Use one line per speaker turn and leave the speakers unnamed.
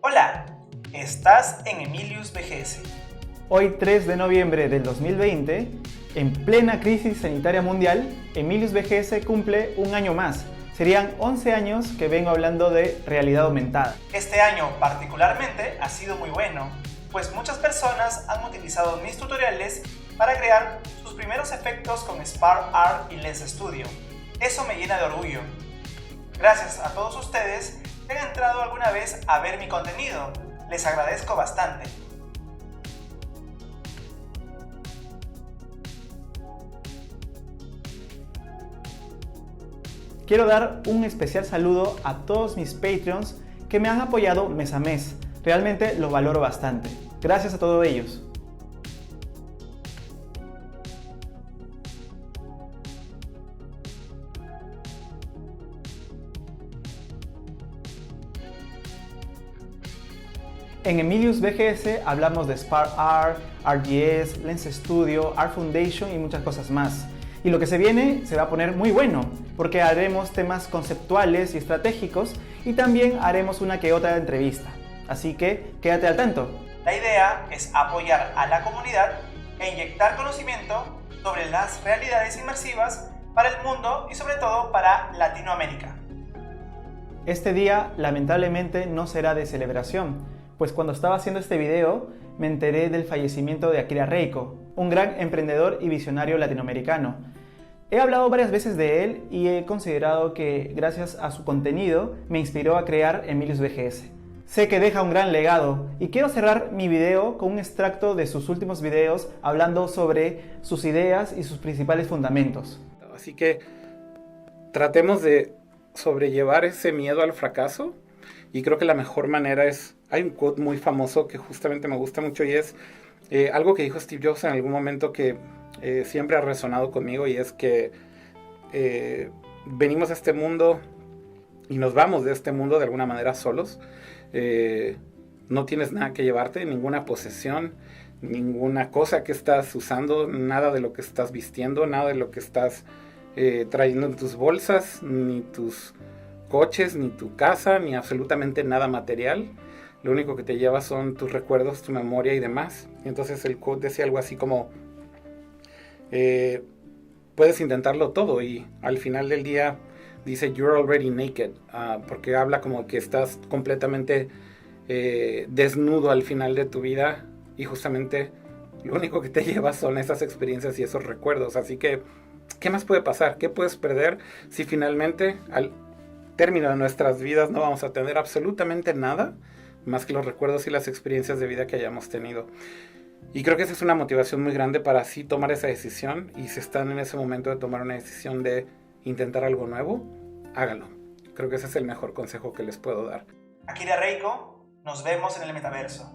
Hola, estás en Emilius VGS.
Hoy 3 de noviembre del 2020, en plena crisis sanitaria mundial, Emilius VGS cumple un año más. Serían 11 años que vengo hablando de realidad aumentada.
Este año particularmente ha sido muy bueno, pues muchas personas han utilizado mis tutoriales para crear sus primeros efectos con SparkArt y Lens Studio. Eso me llena de orgullo. Gracias a todos ustedes que han entrado alguna vez a ver mi contenido. Les agradezco bastante.
Quiero dar un especial saludo a todos mis Patreons que me han apoyado mes a mes. Realmente lo valoro bastante. Gracias a todos ellos. En Emilius VGS hablamos de SparkArt, ArcGIS, Lens Studio, Art Foundation y muchas cosas más. Y lo que se viene se va a poner muy bueno, porque haremos temas conceptuales y estratégicos y también haremos una que otra entrevista. Así que quédate al tanto.
La idea es apoyar a la comunidad e inyectar conocimiento sobre las realidades inmersivas para el mundo y sobre todo para Latinoamérica.
Este día lamentablemente no será de celebración, pues cuando estaba haciendo este video me enteré del fallecimiento de Akira Reiko, un gran emprendedor y visionario latinoamericano. He hablado varias veces de él y he considerado que gracias a su contenido me inspiró a crear Emilius VGS. Sé que deja un gran legado y quiero cerrar mi video con un extracto de sus últimos videos hablando sobre sus ideas y sus principales fundamentos.
Así que tratemos de sobrellevar ese miedo al fracaso y creo que la mejor manera es... Hay un quote muy famoso que justamente me gusta mucho y es algo que dijo Steve Jobs en algún momento que siempre ha resonado conmigo, y es que venimos a este mundo y nos vamos de este mundo de alguna manera solos. No tienes nada que llevarte, ninguna posesión, ninguna cosa que estás usando, nada de lo que estás vistiendo, nada de lo que estás trayendo en tus bolsas, ni tus coches, ni tu casa, ni absolutamente nada material. Lo único que te lleva son tus recuerdos, tu memoria y demás. Y entonces el quote decía algo así como puedes intentarlo todo, y al final del día dice you're already naked, porque habla como que estás completamente desnudo al final de tu vida, y justamente lo único que te lleva son esas experiencias y esos recuerdos. Así que, ¿qué más puede pasar? ¿Qué puedes perder si finalmente al término de nuestras vidas no vamos a tener absolutamente nada más que los recuerdos y las experiencias de vida que hayamos tenido? Y creo que esa es una motivación muy grande para así tomar esa decisión, y si están en ese momento de tomar una decisión de intentar algo nuevo, háganlo. Creo que ese es el mejor consejo que les puedo dar.
Akira Reiko, nos vemos en el metaverso.